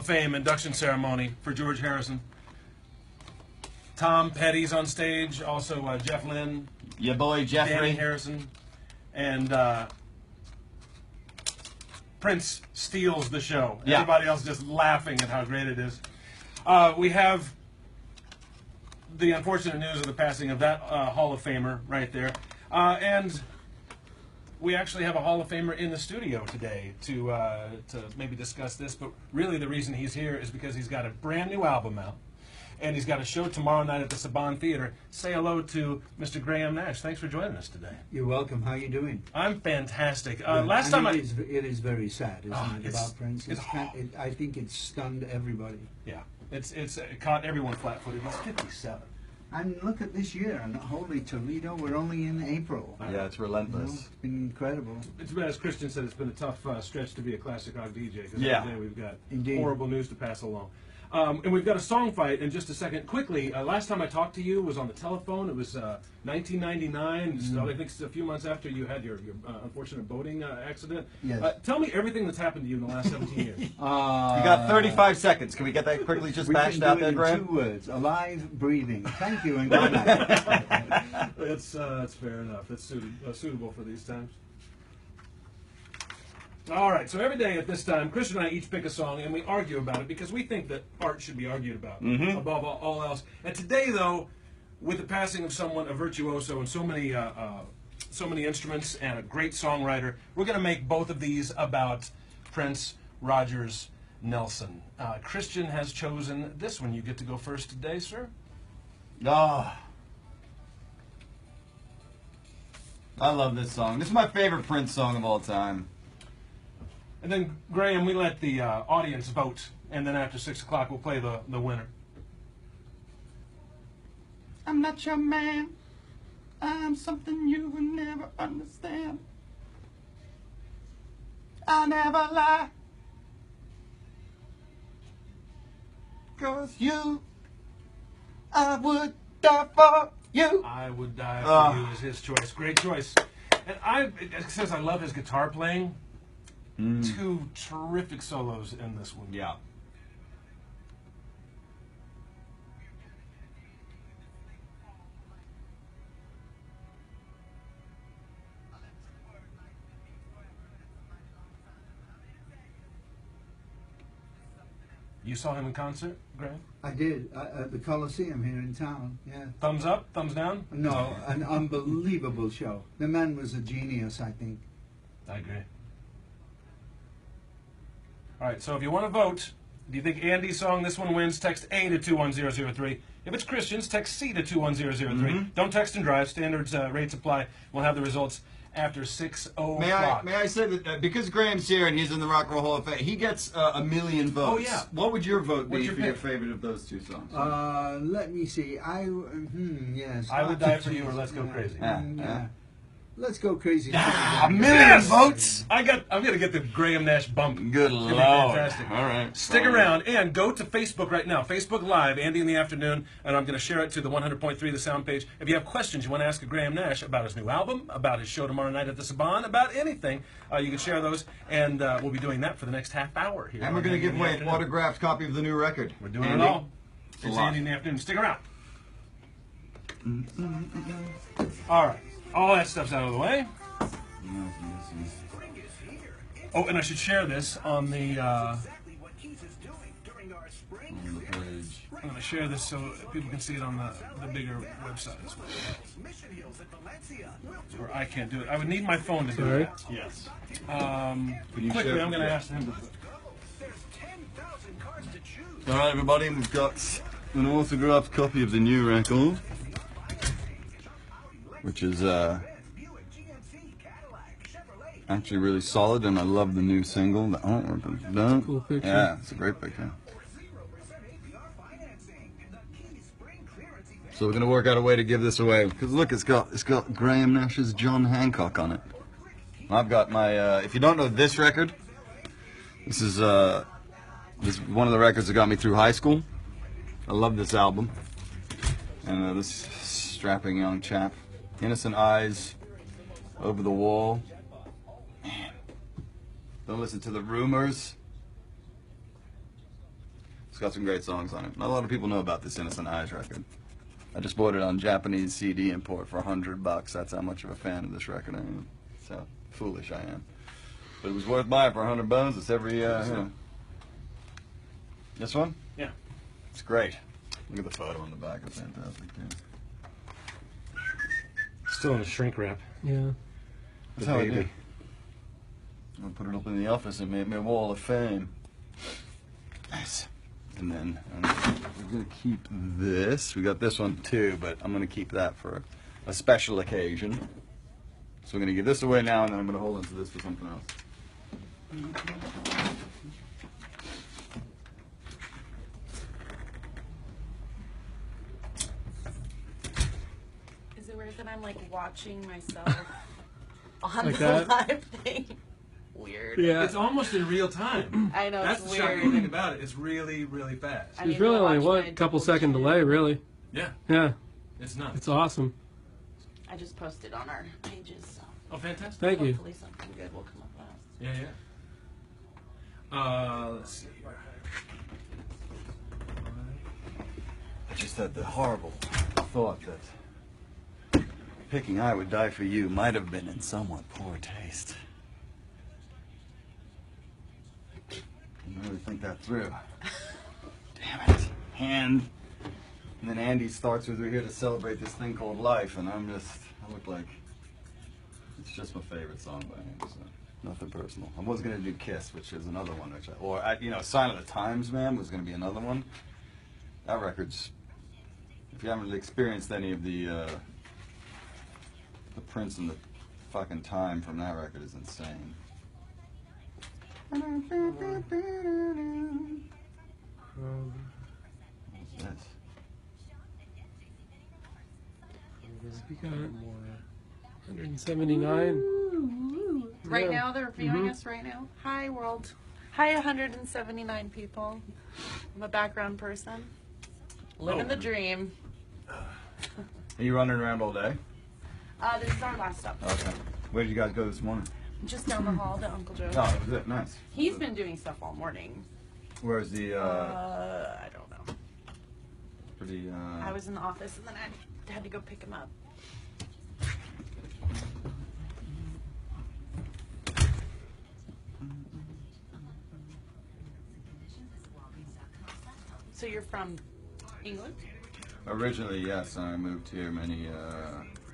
Fame induction ceremony for George Harrison. Tom Petty's on stage, also Jeff Lynne, your boy Jeffrey Danny Harrison, and Prince steals the show. Yeah. Everybody else just laughing at how great it is. We have the unfortunate news of the passing of that Hall of Famer right there, and we actually have a Hall of Famer in the studio today to maybe discuss this, but really the reason he's here is because he's got a brand new album out, and he's got a show tomorrow night at the Saban Theater. Say hello to Mr. Graham Nash. Thanks for joining us today. You're welcome. How are you doing? I'm fantastic. Well, Last time it is very sad, isn't it, about Prince? It's I think it stunned everybody. Yeah, it caught everyone flat-footed. He's 57. And look at this year, and holy Toledo, we're only in April. Yeah, it's relentless. You know, it's been incredible. It's been, as Christian said, it's been a tough stretch to be a classic rock DJ, because Yeah. every day we've got Indeed. horrible news to pass along. And we've got a song fight in just a second. Quickly, last time I talked to you was on the telephone. It was 1999. I think it's a few months after you had your unfortunate boating accident. Yes. Tell me everything that's happened to you in the last 17 years. You got 35 seconds. Can we get that quickly just bashed out there, in Graham? 2 words: alive, breathing. Thank you, and good night. That's fair enough. That's suitable for these times. All right, so every day at this time, Chris and I each pick a song, and we argue about it because we think that art should be argued about above all else. And today, though, with the passing of someone, a virtuoso, and so many instruments, and a great songwriter, we're going to make both of these about Prince Rogers Nelson. Christian has chosen this one. You get to go first today, sir. Ah, I love this song. This is my favorite Prince song of all time. And then, Graham, we let the audience vote, and then after 6 o'clock, we'll play the winner. I'm not your man. I'm something you will never understand. I never lie. 'Cause you, I would die for you. I Would Die For You is his choice. Great choice. And since I love his guitar playing, 2 terrific solos in this one. Yeah. You saw him in concert, Graham? I did at the Coliseum here in town. Yeah. Thumbs up, thumbs down? No, an unbelievable show. The man was a genius, I think. I agree. All right, so if you want to vote, do you think Andy's song, this one wins? Text A to 21003. If it's Christian's, text C to 21003. Don't text and drive. Standards rates apply. We'll have the results after 6 o'clock. May I say that because Graham's here and he's in the Rock and Roll Hall of Fame, he gets a million votes. Oh, yeah. What would your vote What's be your for your pick? favorite of those 2 songs? Let me see. Yes. I Would Die For You or Let's Go Crazy. Yeah. Let's go crazy. A million votes? I'm gonna get the Graham Nash bump. Good It's lord. gonna be fantastic. All right. Stick around and go to Facebook right now. Facebook Live, Andy in the Afternoon, and I'm going to share it to the 100.3 The Sound page. If you have questions you want to ask Graham Nash about his new album, about his show tomorrow night at the Saban, about anything, you can share those, and we'll be doing that for the next half hour here. And we're going to give away an autographed copy of the new record. We're doing Andy? it all. It's a lot. Andy in the Afternoon. Stick around. All right. All that stuff's out of the way. Oh, and I should share this on the page. I'm going to share this so people can see it on the bigger website as well. Or I can't do it. I would need my phone to do it. Yes. Quickly, I'm going to ask him to. All right, everybody, we've got an autographed copy of the new record, which is actually really solid, and I love the new single. The artwork is dope. Cool picture. Yeah, it's a great picture. So we're gonna work out a way to give this away because look, it's got Graham Nash's John Hancock on it. I've got my. If you don't know this record, this is one of the records that got me through high school. I love this album, and this strapping young chap, Innocent Eyes, Over the Wall. Man, don't listen to the rumors. got some great songs on it. Not a lot of people know about this Innocent Eyes record. I just bought it on Japanese CD import for $100. That's how much of a fan of this record I am. That's how foolish I am. But it was worth buying for $100. It's every, you know. This one? Yeah. It's great. Look at the photo on the back. It's fantastic, too. Still in a shrink wrap. Yeah. That's how I do. I'm going to put it up in the office and make my wall of fame. Nice. And then we're going to keep this. We got this one too, but I'm going to keep that for a special occasion. So we're going to give this away now, and then I'm going to hold on to this for something else. Is it weird that I'm like watching myself on Like the that? live thing? Weird. Yeah. It's almost in real time. I know, That's it's the shocking weird. thing about it. It's really, really fast. I There's need really to only watch one my couple double second chin. delay, really. Yeah, Yeah. it's nuts. It's awesome. I just posted on our pages, so Oh, fantastic. Thank you. hopefully something good will come up fast. Yeah, yeah. Let's see. I just had the horrible thought that picking I Would Die For You might have been in somewhat poor taste. Didn't really think that through. Damn it. And then Andy starts with, we're here to celebrate this thing called life, and I look like, it's just my favorite song by him, so nothing personal. I was going to do Kiss, which is another one, Sign of the Times, Man, was going to be another one. That record's, if you haven't really experienced any of the Prince and the fucking time from that record is insane. What's this? We got 179. Right Yeah. now, they're viewing us right now. Hi, world. Hi, 179 people. I'm a background person. Living the dream. Are you running around all day? This is our last stop. Okay. Where did you guys go this morning? Just down the hall to Uncle Joe. Oh, that was it. Nice. He's been doing stuff all morning. Where's the, I don't know. pretty, I was in the office and then I had to go pick him up. So you're from England? originally, yes, I moved here many,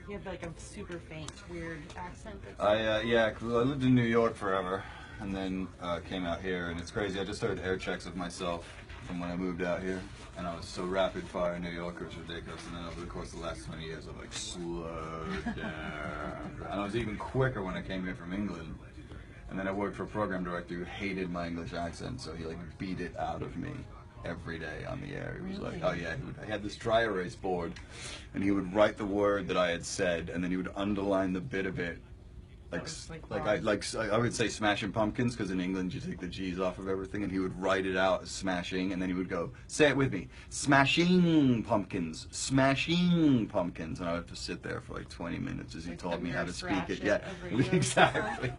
You have like a super faint, weird accent. yeah, 'cause I lived in New York forever, and then came out here, and it's crazy. I just started air checks of myself from when I moved out here, and I was so rapid fire New Yorker, it was ridiculous. And then over the course of the last 20 years, I've like slowed down, and I was even quicker when I came here from England. And then I worked for a program director who hated my English accent, so he like beat it out of me every day on the air. He was like, oh yeah, he had this dry erase board, and he would write the word that I had said, and then he would underline the bit of it, I would say Smashing Pumpkins, because in England you take the G's off of everything, and he would write it out as smashing, and then he would go, say it with me, Smashing Pumpkins, Smashing Pumpkins, and I would have to sit there for like 20 minutes as he Like taught the me how to nurse speak it. Ratched Yeah, over you. exactly.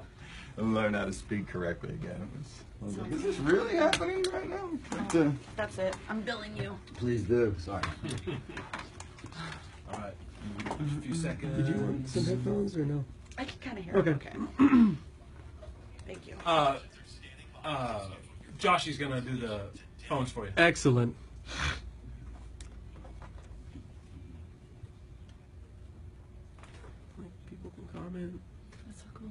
And learn how to speak correctly again. I was like, is this really happening right now? But, That's it. I'm billing you. please do. Sorry. All right. A few seconds. Did you want some headphones or no? I can kind of hear Okay. it. Okay. Thank you. Joshy's gonna do the phones for you. Excellent. Like people can comment. That's so cool.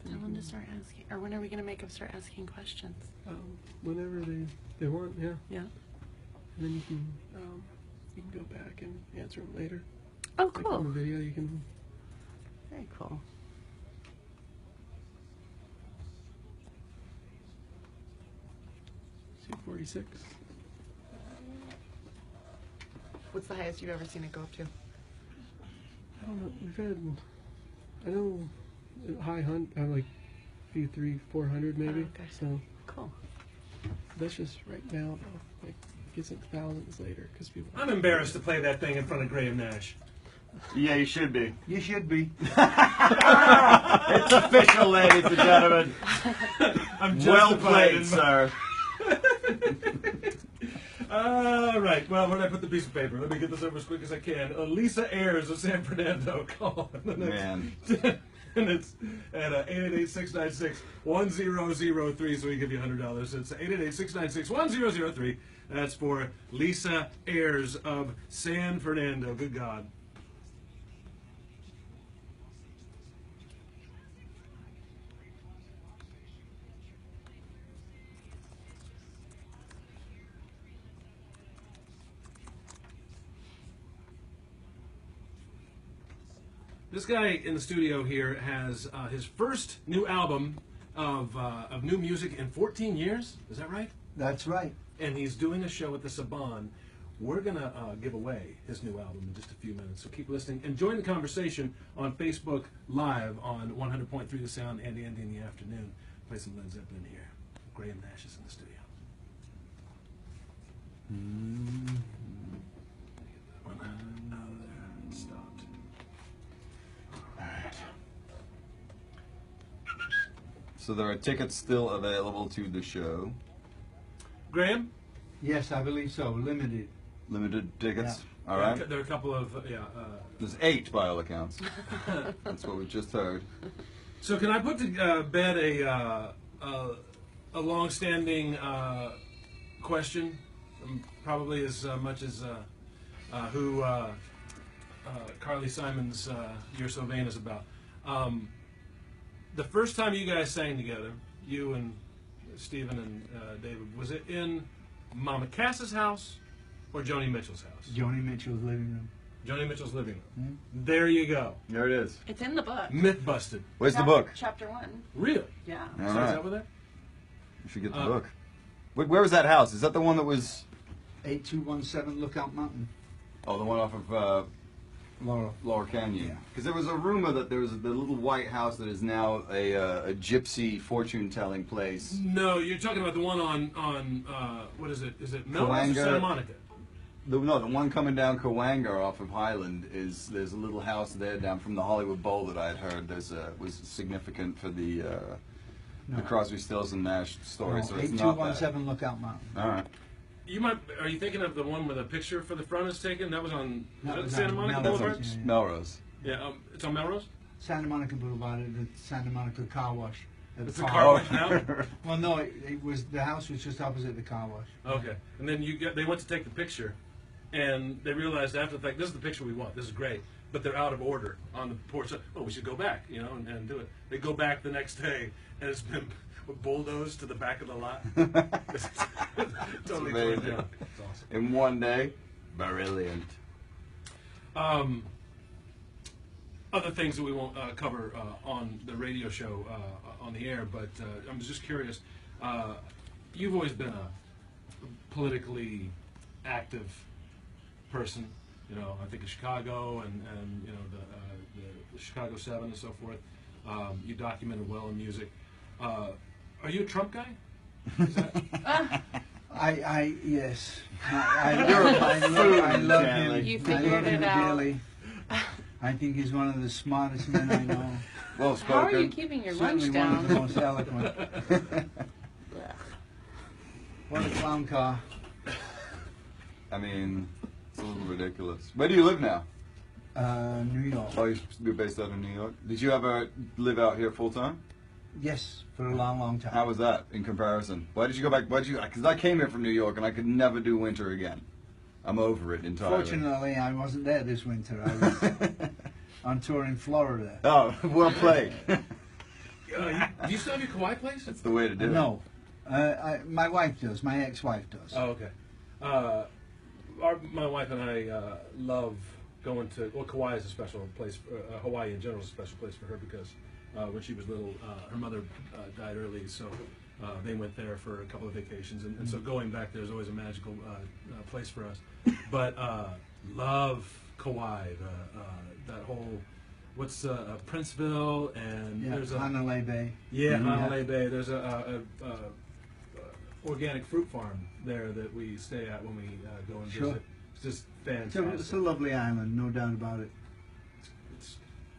Tell them to start asking. Or when are we going to make them start asking questions? Whenever they want, yeah. Yeah. And then you can go back and answer them later. Oh, Like on cool. the video, you can. Very cool. See 46. What's the highest you've ever seen it go up to? I don't know. We've had. I know high hunt. Like few 300-400 maybe. Oh, okay. So Cool. that's just right now though. Like gets into thousands later because people. I'm embarrassed to play that thing in front of Graham Nash. Yeah, you should be. You should be. It's official, ladies and gentlemen. I'm Well justified played, in sir. All right. Well, where did I put the piece of paper? Let me get this over as quick as I can. Lisa Ayers of San Fernando. Call. Man. And it's at 888-696-1003, so we give you $100. It's 888-696-1003. That's for Lisa Ayers of San Fernando. Good God. This guy in the studio here has his first new album of new music in 14 years. Is that right? That's right. And he's doing a show at the Saban. We're going to give away his new album in just a few minutes. So keep listening and join the conversation on Facebook Live on 100.3 The Sound and Andy in the afternoon. Play some Led Zeppelin here. Graham Nash is in the studio. Get that one out of there. Stopped. So there are tickets still available to the show. Graham? Yes, I believe so. Limited. Limited tickets. Yeah. All right. There are a couple of, There's 8 by all accounts. That's what we just heard. So can I put to bed a long-standing question, probably as much as who Carly Simon's "You're So Vain" is about. The first time you guys sang together, you and Stephen and David, was it in Mama Cass's house or Joni Mitchell's house? Joni Mitchell's living room. Joni Mitchell's living room. There you go. There it is. It's in the book. Myth busted. Where's the book? Chapter 1. Really? Yeah. All So is right. that with it? You should get the book. Where was that house? Is that the one that was... 8217 Lookout Mountain. Oh, the one off of Laurel. Lower Canyon. Yeah. Because there was a rumor that there was the little white house that is now a gypsy fortune-telling place. No, you're talking about the one on what is it? Is it Melrose or Cahuenga. Santa Monica? The one coming down Cahuenga off of Highland there's a little house there down from the Hollywood Bowl that I had heard was significant for the Crosby, Stills and Nash story. No, So it's not that. 8217 Lookout Mountain. All right. Are you thinking of the one where the picture for the front is taken? That was on That was Santa on Monica Melrose. Boulevard? That's Yeah. Melrose. Yeah, it's on Melrose. Santa Monica Boulevard at the Santa Monica Car Wash. At It's the a far- car wash now. Well, no, it was the house was just opposite the car wash. Okay, and then they went to take the picture, and they realized after the fact, this is the picture we want. This is great, but they're out of order on the porch. Oh, we should go back, and do it. They go back the next day, and it's been bulldozed to the back of the lot. Totally torn amazing. down. It's awesome. In one day. Brilliant. Other things that we won't cover on the radio show on the air, but I'm just curious. You've always been a politically active person. I think of Chicago and the Chicago 7 and so forth. You documented well in music. Are you a Trump guy? Is that, Yes. You're a I buffoon, love Stanley. him. You I figured love him it out. dearly. I think he's one of the smartest men I know. Well How are you spoken. keeping your Certainly lunch one of the down? most eloquent. Ugh. What a clown car. I mean, it's a little ridiculous. Where do you live now? New York. Oh, you're based out of New York. Did you ever live out here full time? Yes, for a long, long time. How was that in comparison? Why did you go back? Because I came here from New York and I could never do winter again. I'm over it entirely. Fortunately, I wasn't there this winter. I was on tour in Florida. Oh, well played. do you still have your Kauai place? That's the way to do it. No, my wife does. My ex-wife does. Oh, okay. My wife and I love going to. Well, Kauai is a special place. Hawaii in general is a special place for her because when she was little, her mother died early, so they went there for a couple of vacations, and so going back there is always a magical place for us. But love Kauai, that whole. What's Princeville and Yeah, there's a Hanalei Bay. yeah, Mhm. Hanalei Bay. There's a organic fruit farm there that we stay at when we go and Sure. visit. It's just It's fantastic. a lovely island, no doubt about it.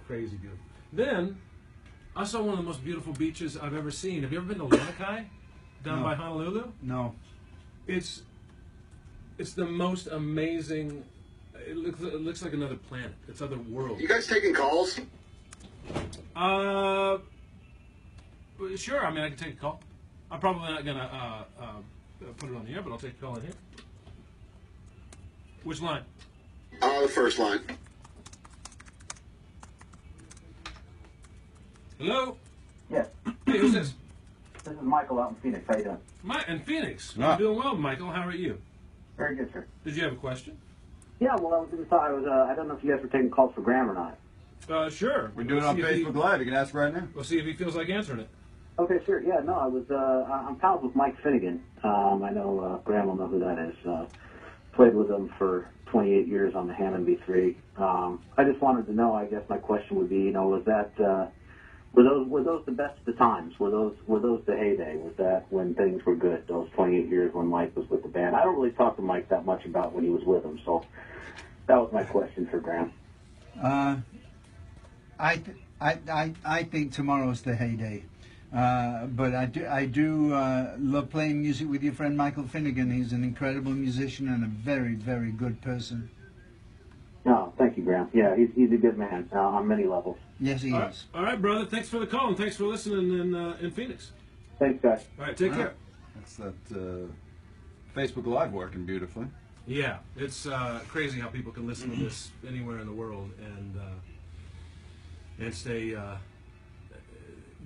crazy beautiful. Then I saw one of the most beautiful beaches I've ever seen. Have you ever been to Lanikai down No. by Honolulu? No. It's the most amazing. It looks like another planet. It's other world. You guys taking calls? Sure. I mean, I can take a call. I'm probably not gonna put it on the air, but I'll take a call in here. Which line? The first line. Hello. Yes, Hey, who's this? this is Michael out in Phoenix. How you doing? In Phoenix. Ah. I'm doing well, Michael. How are you? Very good, sir. Did you have a question? Yeah, well, I was going to talk. I don't know if you guys were taking calls for Graham or not. Sure. We're doing it on See if he- Facebook Live. You can ask right now. We'll see if he feels like answering it. Okay, sure. Yeah, no, I was. I'm pals with Mike Finnegan. I know Graham will know who that is. Played with him for 28 years on the Hammond B3. I just wanted to know. I guess my question would be, was that were those the best of times? Were those the heyday? Was that when things were good? Those 28 years when Mike was with the band. I don't really talk to Mike that much about when he was with them, so that was my question for Graham. I think tomorrow's the heyday. But I do love playing music with your friend Michael Finnegan. He's an incredible musician and a very, very good person. No, thank you, Graham. Yeah, he's a good man on many levels. Yes, he All right. is. All right, brother. Thanks for the call and thanks for listening in Phoenix. Thanks, guys. All right, take care. That's that Facebook Live working beautifully. Yeah, it's crazy how people can listen to this anywhere in the world and stay.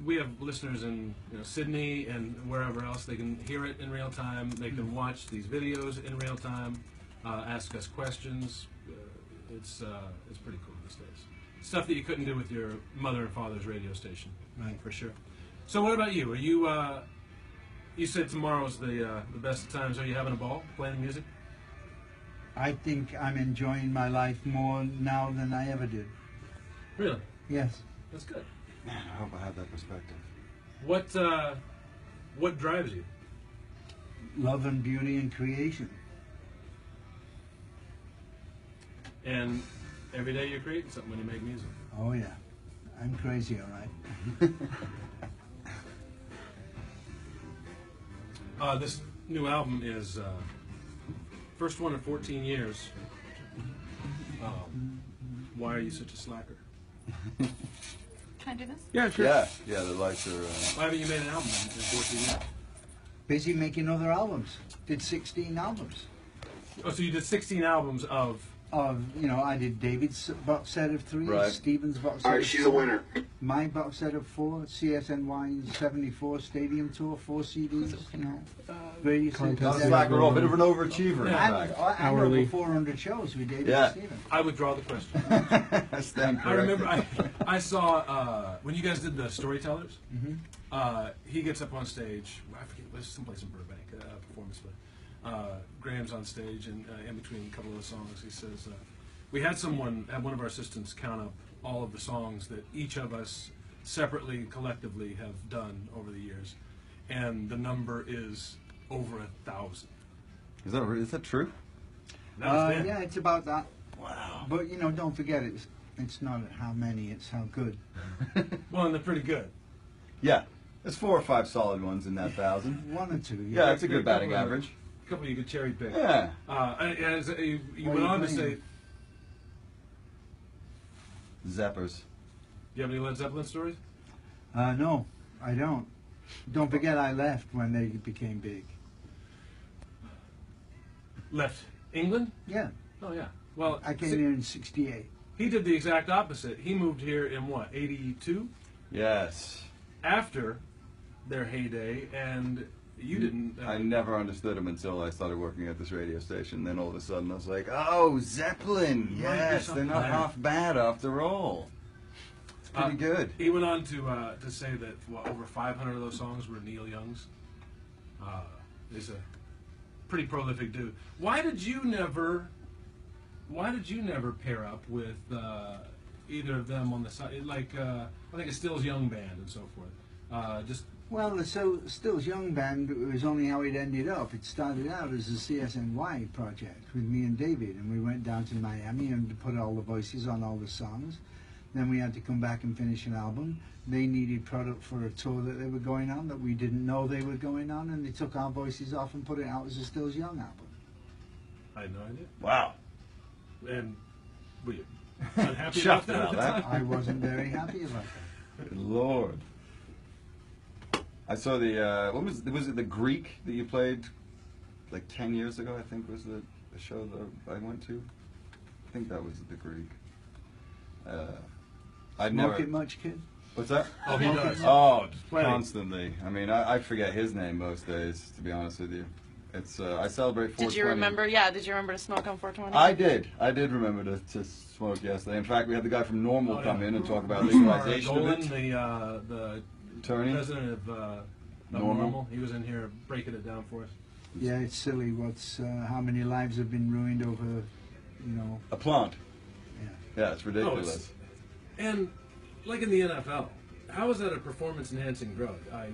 We have listeners in Sydney and wherever else. They can hear it in real time. They can watch these videos in real time, ask us questions. It's pretty cool these days. Stuff that you couldn't do with your mother and father's radio station, Right. for sure. So, what about you? Are you? You said tomorrow's the best of times. Are you having a ball playing music? I think I'm enjoying my life more now than I ever did. Really? Yes. That's good. Man, I hope I have that perspective. What drives you? Love and beauty and creation. And every day you're creating something when you make music. Oh, yeah. I'm crazy, all right. This new album is first one in 14 years. Why are you such a slacker? Can I do this? Yeah, sure. Yeah, the lights are. Why haven't you made an album in 14 years? Busy making other albums. Did 16 albums. Oh, so you did 16 albums of... I did David's box set of 3, Right. Stephen's box set All right, of she's 4, a winner. my box set of 4, CSNY 74 Stadium Tour, 4 CDs, various Contest. Not a things. slacker, a bit of an overachiever. in Yeah. fact. And Hourly. over 400 shows with David Yeah. and Stephen. I withdraw the question. Stand I remember corrected. I saw when you guys did the Storytellers, he gets up on stage, I forget, it was someplace in Burbank, performance, but Graham's on stage, and in between a couple of the songs, he says, we had one of our assistants count up all of the songs that each of us separately, collectively have done over the years, and the number is over 1,000. Is that true? That was then. Yeah, it's about that. Wow. But, don't forget, it's not how many, it's how good. Well, and they're pretty good. Yeah, there's 4 or 5 solid ones in that 1,000. 1 or 2. Yeah, that's a good batting couple of- average. A couple you could cherry pick. Yeah. And you What went are on you to say, playing? Zeppers. do you have any Led Zeppelin stories? No, I don't. Don't forget, I left when they became big. Left England? Yeah, Oh, yeah. Well, I came here in '68. he did the exact opposite. He moved here in what, 82? Yes. After their heyday, and you didn't. I never understood them until I started working at this radio station. Then all of a sudden I was like, oh, Zeppelin. Might be Yes, they're something not there. half bad after all. It's pretty good. He went on to say that over 500 of those songs were Neil Young's. He's a pretty prolific dude. Why did you never pair up with either of them on the side? Like I think it's Still's Young Band and so forth. Well, the Stills Young Band was only how it ended up. It started out as a CSNY project with me and David, and we went down to Miami and put all the voices on all the songs. Then we had to come back and finish an album. They needed product for a tour that they were going on that we didn't know they were going on, and they took our voices off and put it out as a Stills Young album. I had no idea. Wow. And were you unhappy Chuffed about that? about that. I wasn't very happy about that. Good Lord. I saw the what was it the Greek that you played like 10 years ago? I think was the show that I went to. I think that was the Greek. I'd Smoke never. it much, kid? What's that? Oh, he does. Oh, Plenty. constantly. I mean, I forget his name most days, to be honest with you. It's I celebrate 420. Did you remember? Yeah, did you remember to smoke on 420? I did remember to smoke yesterday. In fact, we had the guy from Normal Oh, come yeah. in and talk about Mark legalization of Golan, it. the Attorney. president of Normal. He was in here breaking it down for us. Yeah, it's silly. What's how many lives have been ruined over, you know? A plant. Yeah. Yeah, it's ridiculous. And like in the NFL, how is that a performance-enhancing drug? I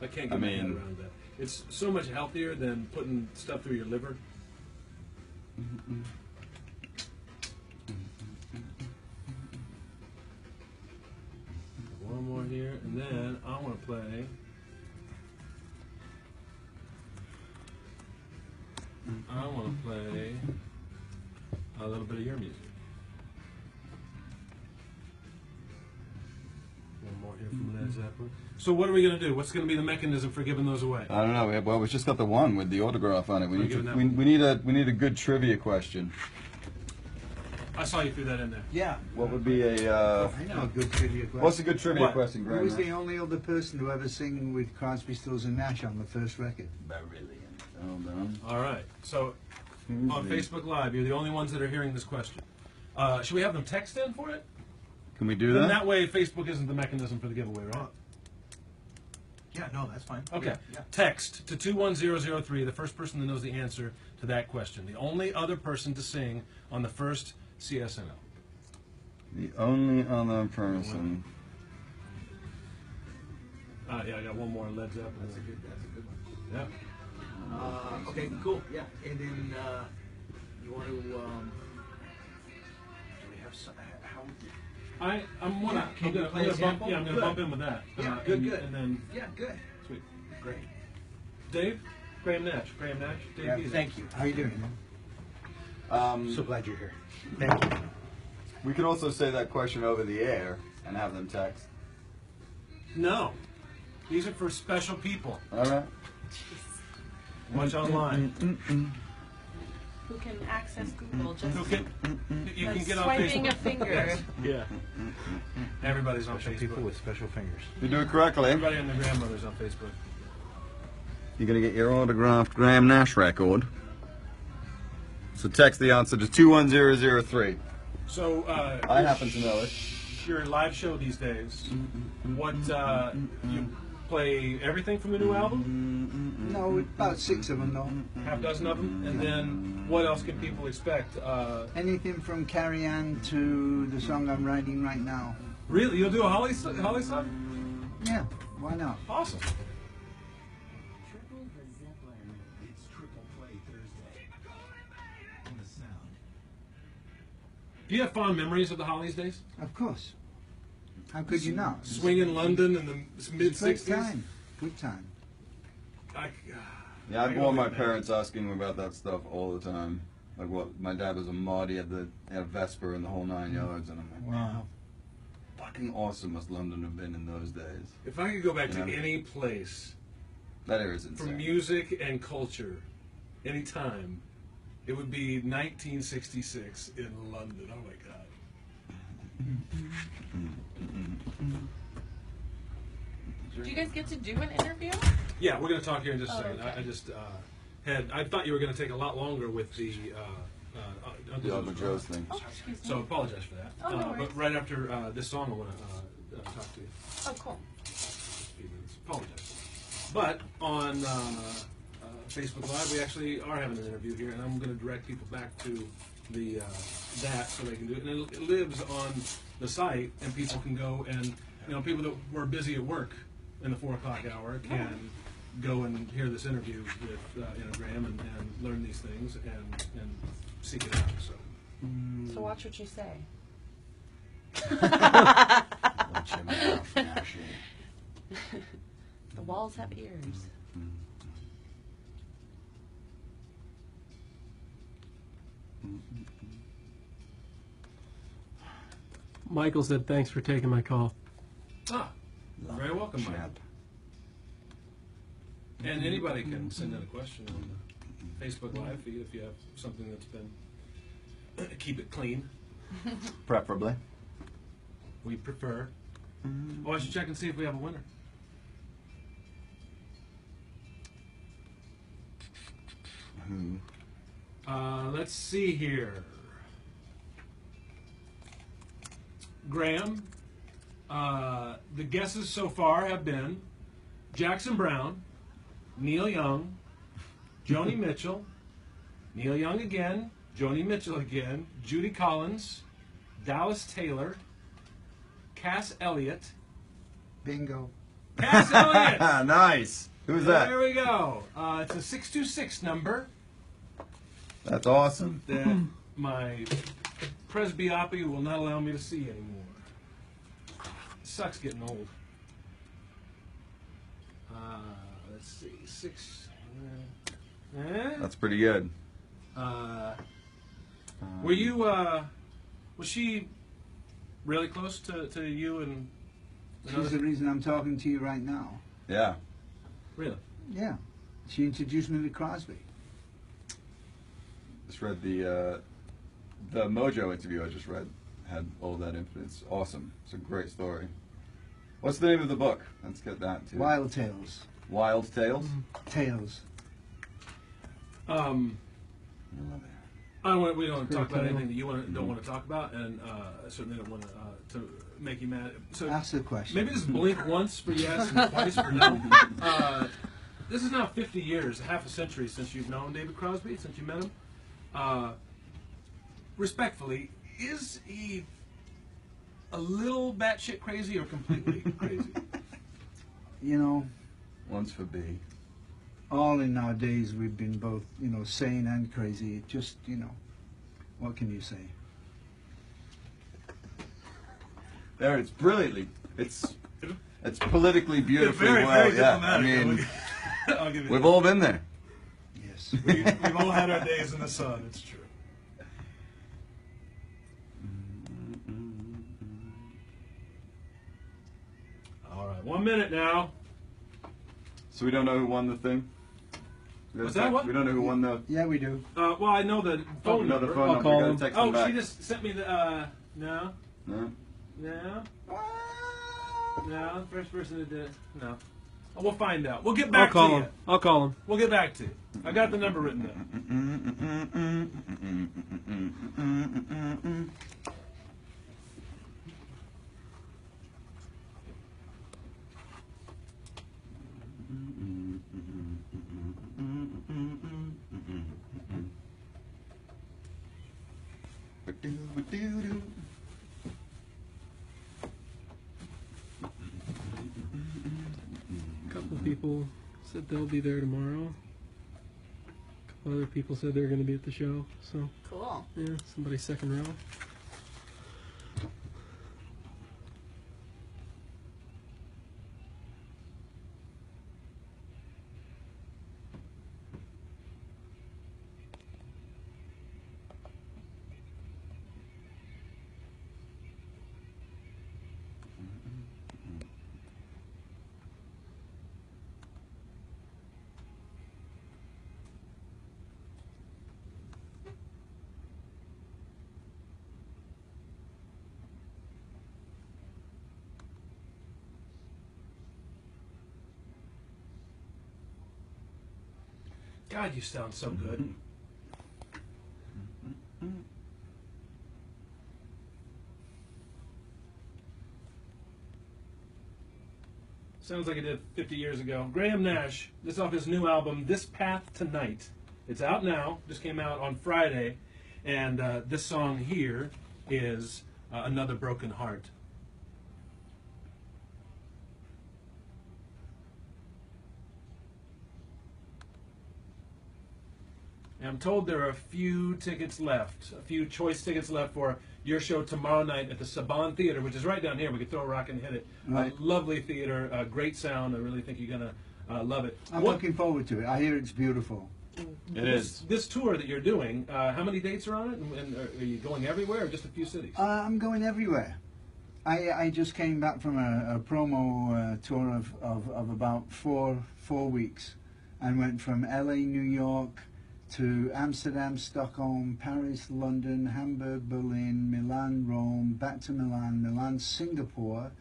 can't get my head around that. It's so much healthier than putting stuff through your liver. One more here, and then I want to play. I want to play a little bit of your music. One more here from Led Zeppelin. So what are we going to do? What's going to be the mechanism for giving those away? I don't know. Well, we just got the one with the autograph on it. We We're need giving to, that we, one. we need a good trivia question. I saw you threw that in there. Yeah. What would be a I know a good trivia question. what's a good trivia What? question, Who Graham? was the only other person to ever sing with Crosby, Stills and Nash on the first record? Hold on. All right. So Who's on the- Facebook Live, you're the only ones that are hearing this question. Should we have them text in for it? Can we do Then that? that way, Facebook isn't the mechanism for the giveaway, right? Yeah, no, that's fine. Okay. Yeah. Text to 21003, the first person that knows the answer to that question. The only other person to sing on the first CSNL. The only other person. Yeah, I got one more Led Zeppelin. That's a good one. Yeah. Okay, cool. Yeah, and then you want to? Do we have some? How? I'm Can you play gonna a bump. sample? Yeah, I'm gonna Good. bump in with that. Yeah, good, and, good. And then Yeah, good. sweet. Great. Dave, Graham Nash, Dave. Yeah, Beasley. Thank you. How you doing? So glad you're here. Thank you. We could also say that question over the air and have them text. No, these are for special people. All right. Watch online. Who can access Google just You can get on swiping Facebook. a finger? Yeah. Everybody's on Special people Facebook. with special fingers. If you do it correctly, Everybody and their grandmother's on Facebook. you're gonna get your autographed Graham Nash record. So text the answer to 21003. So I happen to know it. your live show these days. What you play everything from the new album? No, about 6 of them though. Half dozen of them, and then what else can people expect? Anything from Carrie Ann to the song I'm writing right now. Really, you'll do a Holly song? Yeah, why not? Awesome. It's Triple Play Thursday. On the sound. Do you have fond memories of the Hollies days? Of course. How could you not? Swing in London in the mid Great '60s. time. Good time. Yeah, I've worn my parents asking me about that stuff all the time. Like what? My dad was a mod. He had a Vesper and the whole 9 yards, and I'm like, Wow. fucking awesome must London have been in those days. If I could go back to Yeah. any place That era is for insane. music and culture, any time, it would be 1966 in London. Oh my God. Do you guys get to do an interview? Yeah, we're going to talk here in just a Oh, second. okay. I just I thought you were going to take a lot longer with the The Uncle Joe's thing. Oh, excuse me. So apologize for that. Oh, no worries. But right after this song, I want to talk to you. Oh, cool. Apologize. But on Facebook Live, we actually are having an interview here, and I'm going to direct people back to the that so they can do it. And it lives on the site, and people can go and people that were busy at work in the 4 o'clock hour can go and hear this interview with Graham and learn these things and seek it out. So So watch what you say. Watch your mouth, Nashy. The walls have ears. Michael said, "Thanks for taking my call." Ah, you're very welcome, Mike. Chap. And anybody can send in a question on the Facebook Live feed if you have something that's been. Keep it clean. Preferably. We prefer. Oh, I should check and see if we have a winner. Who? Let's see here. Graham, the guesses so far have been Jackson Brown, Neil Young, Joni Mitchell, Neil Young again, Joni Mitchell again, Judy Collins, Dallas Taylor, Cass Elliot. Bingo. Cass Elliot! Nice. Who's that? There we go. It's a 626 number That's awesome. that my presbyopia will not allow me to see anymore. Sucks getting old. Let's see, 6. That's pretty good. Were you? Was she really close to you and? She's the reason I'm talking to you right now. Yeah. Really? Yeah. She introduced me to Crosby. Just read the Mojo interview I just read. Had all that influence. Awesome. It's a great story. What's the name of the book? Let's get that too. Wild Tales. Wild Tales? Tales. I love it. We don't talk about anything that you don't want to talk about, and I certainly don't want to make you mad. So Ask the question. maybe this is blink once for yes and twice for no. This is now 50 years, half a century since you've known David Crosby, since you met him. Respectfully, is he a little batshit crazy or completely crazy? You know, One's for B. all in our days we've been both, sane and crazy. It just, what can you say? There, it's brilliantly. It's politically beautifully Very, well. very Yeah, I diplomatic. mean, I'll give you we've that. all been there. Yes. We've all had our days in the sun. It's true. All right, 1 minute now. So we don't know who won the thing. Was that what? We don't know who won the. Yeah, we do. Well, I know the phone we know number. the phone I'll number. call We gotta him. text them Oh, back. she just sent me the. No, No? no, no. First person that did it. No. We'll find out. We'll get back I'll call to him. you. I'll call him. We'll get back to you. I got the number written down. A couple of people said they'll be there tomorrow. A couple other people said they're going to be at the show. So, Cool. yeah, somebody second row. God, you sound so good. Sounds like it did 50 years ago. Graham Nash, this off his new album, This Path Tonight. It's out now, just came out on Friday, and this song here is Another Broken Heart. And I'm told there are a few tickets left, a few choice tickets left for your show tomorrow night at the Saban Theater, which is right down here. We could throw a rock and hit it. Right. Lovely theater, great sound. I really think you're going to love it. I'm looking forward to it. I hear it's beautiful. It is. This tour that you're doing, how many dates are on it? And are you going everywhere or just a few cities? I'm going everywhere. I just came back from a promo tour of about four weeks, and went from LA, New York, to Amsterdam, Stockholm, Paris, London, Hamburg, Berlin, Milan, Rome, back to Milan, Milan, Singapore,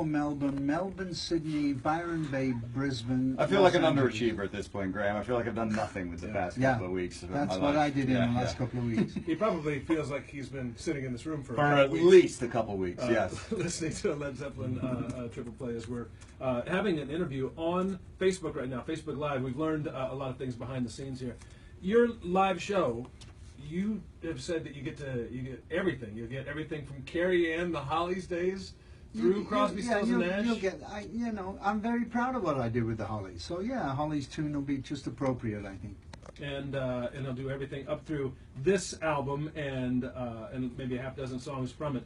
Melbourne, Melbourne, Sydney, Byron Bay, Brisbane. I feel Los like an Angeles. underachiever at this point, Graham. I feel like I've done nothing with the past Yeah, couple of weeks. Of that's my what life. I did in the last couple of weeks. He probably feels like he's been sitting in this room for For a couple at weeks. least a couple weeks, yes. Listening to a Led Zeppelin triple play as we're having an interview on Facebook right now, Facebook Live. We've learned a lot of things behind the scenes here. Your live show, you have said that you get everything. You get everything from Carrie Ann, the Hollies days, through Crosby, Stills and Nash. You'll get, I'm very proud of what I did with the Hollies. So yeah, Hollies tune will be just appropriate, I think. And I'll do everything up through this album and maybe a half dozen songs from it.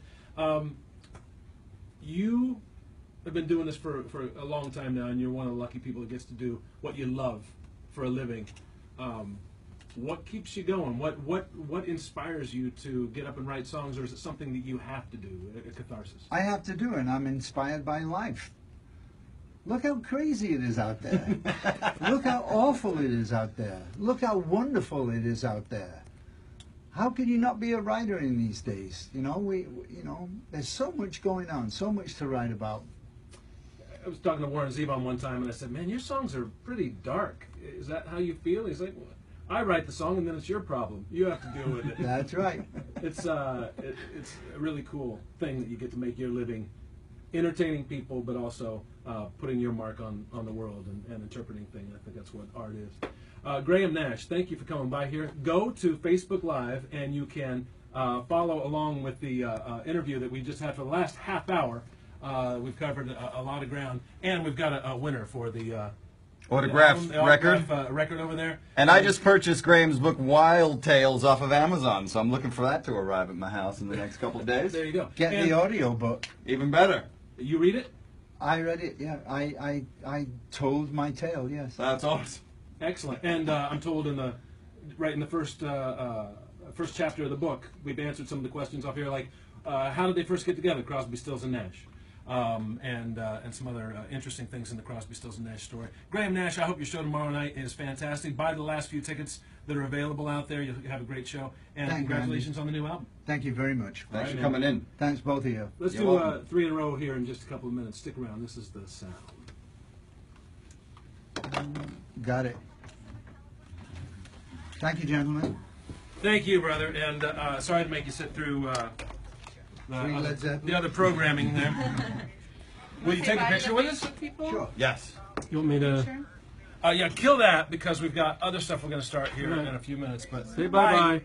You have been doing this for a long time now, and you're one of the lucky people that gets to do what you love for a living. What keeps you going? What inspires you to get up and write songs, or is it something that you have to do, a catharsis? I have to do it. I'm inspired by life. Look how crazy it is out there. Look how awful it is out there. Look how wonderful it is out there. How can you not be a writer in these days? There's so much going on, so much to write about. I was talking to Warren Zevon one time, and I said, "Man, your songs are pretty dark. Is that how you feel?" He's like, well, I write the song, and then it's your problem. You have to deal with it. That's right. It's a really cool thing that you get to make your living entertaining people, but also putting your mark on the world and interpreting things. I think that's what art is. Graham Nash, thank you for coming by here. Go to Facebook Live, and you can follow along with the interview that we just had for the last half hour. We've covered a lot of ground, and we've got a winner for the Autograph record. Record over there. And I just purchased Graham's book Wild Tales off of Amazon, so I'm looking for that to arrive at my house in the next couple of days. There you go. Get And the audio book. Even better. You read it? I read it, yeah. I told my tale, yes. That's awesome. Excellent. And I'm told in the first chapter of the book, we've answered some of the questions off here, like how did they first get together, Crosby, Stills, and Nash, and some other interesting things in the Crosby, Stills, and Nash story. Graham Nash, I hope your show tomorrow night is fantastic. Buy the last few tickets that are available out there. You'll have a great show. And Thank you, congratulations on the new album. Thank you very much. Thanks for coming in. Thanks, both of you. Let's You're do welcome. 3 in a row here in just a couple of minutes. Stick around. This is the sound. Got it. Thank you, gentlemen. Thank you, brother. And sorry to make you sit through Led Zeppelin. the other programming there. Will you take a picture with us? Sure. Yes. You want me to? Sure. Yeah, kill that because we've got other stuff we're going to start here in a few minutes. But Say bye-bye.